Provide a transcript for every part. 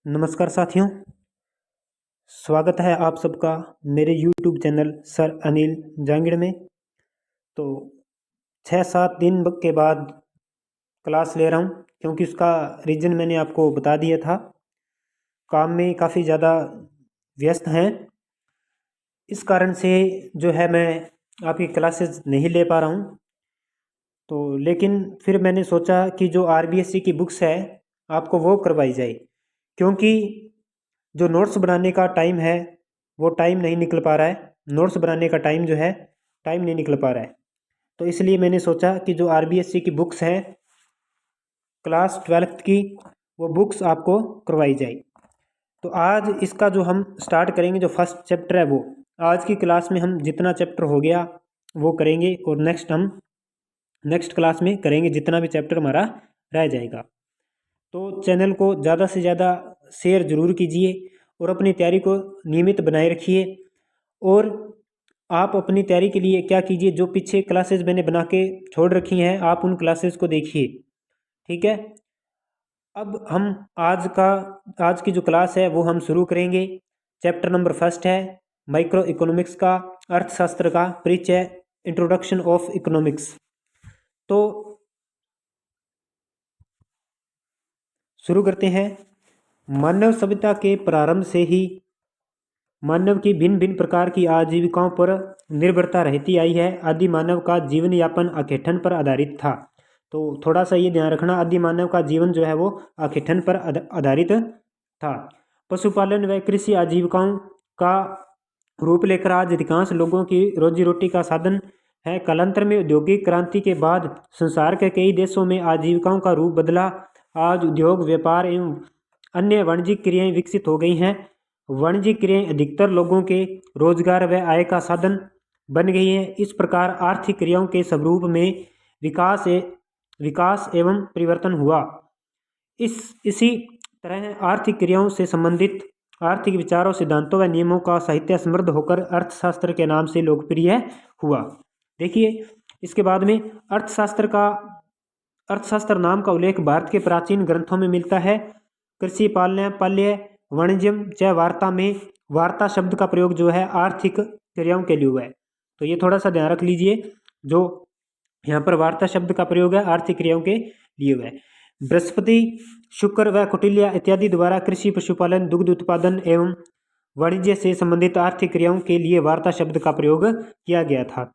नमस्कार साथियों, स्वागत है आप सबका मेरे YouTube channel sir Anil Jangid में। तो 6-7 दिन के बाद क्लास ले रहा हूँ क्योंकि उसका रीज़न मैंने आपको बता दिया था। काम में काफ़ी ज़्यादा व्यस्त हैं, इस कारण से जो है मैं आपकी क्लासेस नहीं ले पा रहा हूँ। तो लेकिन फिर मैंने सोचा कि जो RBSC की बुक्स है आपको वो करवाई जाए, क्योंकि जो नोट्स बनाने का टाइम है वो टाइम नहीं निकल पा रहा है। नोट्स बनाने का टाइम जो है टाइम नहीं निकल पा रहा है। तो इसलिए मैंने सोचा कि जो RBSC की बुक्स है क्लास 12th की वो बुक्स आपको करवाई जाए। तो आज इसका जो हम स्टार्ट करेंगे, जो फर्स्ट चैप्टर है वो आज की क्लास में हम जितना चैप्टर हो गया वो करेंगे, और नेक्स्ट क्लास में करेंगे जितना भी चैप्टर हमारा रह जाएगा। तो चैनल को ज़्यादा से ज़्यादा शेयर ज़रूर कीजिए और अपनी तैयारी को नियमित बनाए रखिए। और आप अपनी तैयारी के लिए क्या कीजिए, जो पीछे क्लासेस मैंने बना के छोड़ रखी हैं आप उन क्लासेस को देखिए, ठीक है। अब हम आज की जो क्लास है वो हम शुरू करेंगे। चैप्टर नंबर फर्स्ट है माइक्रो इकोनॉमिक्स का, अर्थशास्त्र का परिचय, इंट्रोडक्शन ऑफ इकोनॉमिक्स। तो शुरू करते हैं। मानव सभ्यता के प्रारंभ से ही मानव की भिन्न भिन्न प्रकार की आजीविकाओं पर निर्भरता रहती आई है। आदि मानव का जीवन यापन आखेठन पर आधारित था। तो थोड़ा सा ये ध्यान रखना, आदि मानव का जीवन जो है वो आखेठन पर आधारित था। पशुपालन व कृषि आजीविकाओं का रूप लेकर आज अधिकांश लोगों की रोजी रोटी का साधन है। कालांतर में औद्योगिक क्रांति के बाद संसार के कई देशों में आजीविकाओं का रूप बदला। आज उद्योग, व्यापार एवं अन्य वाणिज्यिक क्रियाएं विकसित हो गई हैं। वाणिज्यिक क्रियाएं अधिकतर लोगों के रोजगार व आय का साधन बन गई हैं। इस प्रकार आर्थिक क्रियाओं के स्वरूप में विकास एवं परिवर्तन हुआ। इसी तरह आर्थिक क्रियाओं से संबंधित आर्थिक विचारों, सिद्धांतों व नियमों का साहित्य समृद्ध होकर अर्थशास्त्र के नाम से लोकप्रिय हुआ। देखिए, इसके बाद में अर्थशास्त्र नाम का उल्लेख भारत के प्राचीन ग्रंथों में मिलता है। कृषि, पाल्य, वाणिज्यम च वार्ता में वार्ता शब्द का प्रयोग जो है आर्थिक क्रियाओं के लिए हुआ है। तो ये थोड़ा सा ध्यान रख लीजिए, जो यहाँ पर वार्ता शब्द का प्रयोग है आर्थिक क्रियाओं के लिए हुआ है। बृहस्पति, शुक्र व कौटिल्य इत्यादि द्वारा कृषि, पशुपालन, दुग्ध उत्पादन एवं वाणिज्य से संबंधित आर्थिक क्रियाओं के लिए वार्ता शब्द का प्रयोग किया गया था।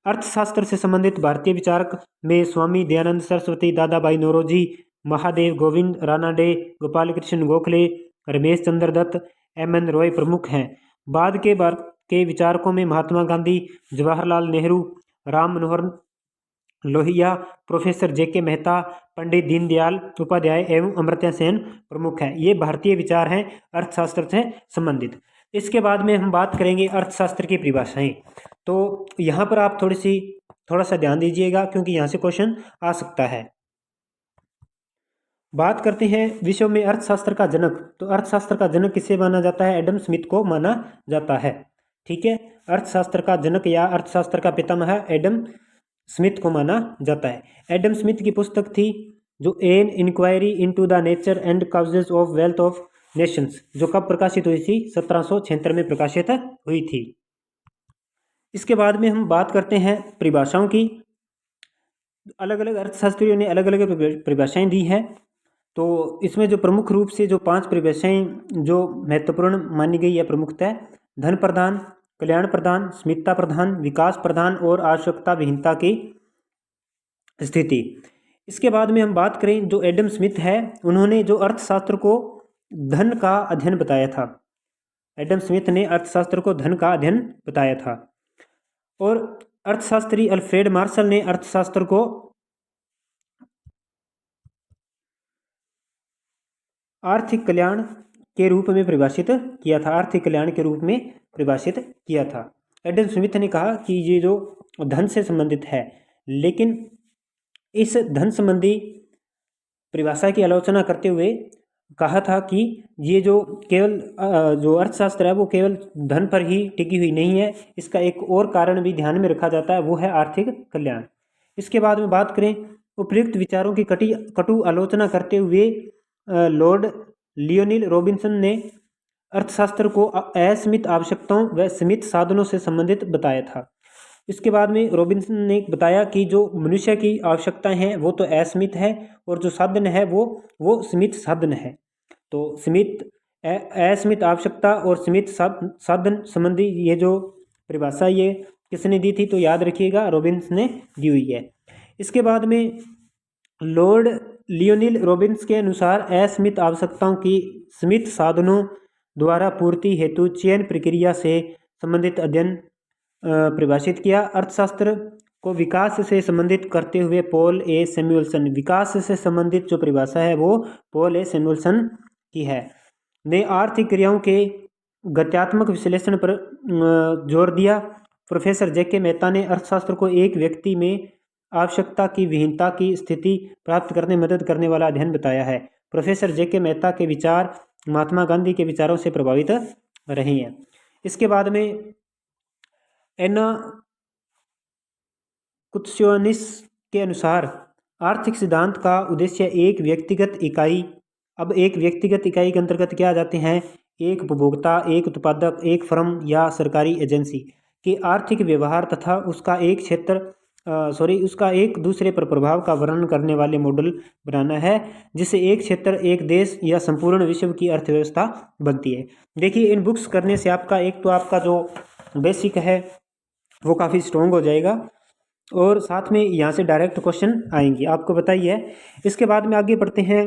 अर्थशास्त्र से संबंधित भारतीय विचारक में स्वामी दयानंद सरस्वती, दादा भाई नौरोजी, महादेव गोविंद रानाडे, गोपाल कृष्ण गोखले, रमेश चंद्र दत्त, MN रॉय प्रमुख हैं। बाद के विचारकों में महात्मा गांधी, जवाहरलाल नेहरू, राम मनोहर लोहिया, प्रोफेसर JK मेहता, पंडित दीनदयाल उपाध्याय एवं अमर्त्य सेन प्रमुख हैं। ये भारतीय विचार हैं अर्थशास्त्र से संबंधित। इसके बाद में हम बात करेंगे अर्थशास्त्र की परिभाषाएं। तो यहाँ पर आप थोड़ा सा ध्यान दीजिएगा, क्योंकि यहाँ से क्वेश्चन आ सकता है। बात करते हैं विश्व में अर्थशास्त्र का जनक। तो अर्थशास्त्र का जनक किसे माना जाता है? एडम स्मिथ को माना जाता है, ठीक है। अर्थशास्त्र का जनक या अर्थशास्त्र का पितामह एडम स्मिथ को माना जाता है। एडम स्मिथ की पुस्तक थी जो an inquiry into the nature and causes of wealth of nations, जो कब प्रकाशित हुई थी? 1776 में प्रकाशित हुई थी। इसके बाद में हम बात करते हैं परिभाषाओं की। अलग अलग अर्थशास्त्रियों ने अलग अलग परिभाषाएं दी है। तो इसमें जो प्रमुख रूप से जो 5 परिभाषाएं जो महत्वपूर्ण मानी गई है प्रमुखतः: धन प्रधान, कल्याण प्रधान, स्मितता प्रधान, विकास प्रधान और आवश्यकता विहीनता की स्थिति। इसके बाद में हम बात करें, जो एडम स्मिथ है उन्होंने जो अर्थशास्त्र को धन का अध्ययन बताया था। एडम स्मिथ ने अर्थशास्त्र को धन का अध्ययन बताया था। और अर्थशास्त्री अल्फ्रेड मार्शल ने अर्थशास्त्र को आर्थिक कल्याण के रूप में परिभाषित किया था। आर्थिक कल्याण के रूप में परिभाषित किया था। एडम स्मिथ ने कहा कि ये जो धन से संबंधित है, लेकिन इस धन संबंधी परिभाषा की आलोचना करते हुए कहा था कि ये जो केवल जो अर्थशास्त्र है वो केवल धन पर ही टिकी हुई नहीं है, इसका एक और कारण भी ध्यान में रखा जाता है, वो है आर्थिक कल्याण। इसके बाद में बात करें, उपयुक्त विचारों की कटु आलोचना करते हुए लॉर्ड लियोनिल रॉबिन्सन ने अर्थशास्त्र को असीमित आवश्यकताओं व सीमित साधनों से संबंधित बताया था। इसके बाद में रॉबिन्सन ने बताया कि जो मनुष्य की आवश्यकताएं हैं वो तो असीमित है और जो साधन है वो सीमित साधन है। तो सीमित असीमित आवश्यकता और सीमित साधन संबंधी ये जो परिभाषा ये किसने दी थी, तो याद रखिएगा रॉबिन्स ने दी हुई है। इसके बाद में लॉर्ड लियोनिल रॉबिन्स के अनुसार असीमित आवश्यकताओं की सीमित साधनों द्वारा पूर्ति हेतु चयन प्रक्रिया से संबंधित अध्ययन परिभाषित किया। अर्थशास्त्र को विकास से संबंधित करते हुए पॉल ए सैमुअल्सन, विकास से संबंधित जो परिभाषा है वो पॉल ए सैमुअल्सन की है, ने आर्थिक क्रियाओं के गत्यात्मक विश्लेषण पर जोर दिया। प्रोफेसर जेके मेहता ने अर्थशास्त्र को एक व्यक्ति में आवश्यकता की विहीनता की स्थिति प्राप्त करने में मदद करने वाला अध्ययन बताया है। प्रोफेसर जेके मेहता के विचार महात्मा गांधी के विचारों से प्रभावित रहे हैं। इसके बाद में एना कुत्सियोनिस के अनुसार आर्थिक सिद्धांत का उद्देश्य एक व्यक्तिगत इकाई, अब एक व्यक्तिगत इकाई के अंतर्गत क्या आ जाते हैं, एक उपभोक्ता, एक उत्पादक, एक फर्म या सरकारी एजेंसी के आर्थिक व्यवहार तथा उसका एक दूसरे पर प्रभाव का वर्णन करने वाले मॉडल बनाना है, जिससे एक क्षेत्र, एक देश या संपूर्ण विश्व की अर्थव्यवस्था बनती है। देखिए इन बुक्स करने से आपका एक तो आपका जो बेसिक है वो काफ़ी स्ट्रॉन्ग हो जाएगा और साथ में यहाँ से डायरेक्ट क्वेश्चन आएंगे, आपको बताइए। इसके बाद में आगे बढ़ते हैं।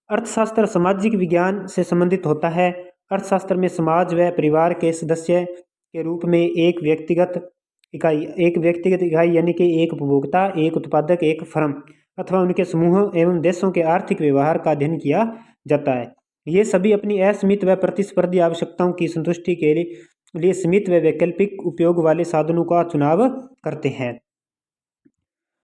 अर्थशास्त्र सामाजिक विज्ञान से संबंधित होता है। अर्थशास्त्र में समाज व परिवार के सदस्य के रूप में एक व्यक्तिगत इकाई यानी कि एक उपभोक्ता, एक उत्पादक, एक फर्म अथवा उनके समूह एवं देशों के आर्थिक व्यवहार का अध्ययन किया जाता है। ये सभी अपनी असीमित व प्रतिस्पर्धी आवश्यकताओं की संतुष्टि के लिए सीमित व वैकल्पिक उपयोग वाले साधनों का चुनाव करते हैं।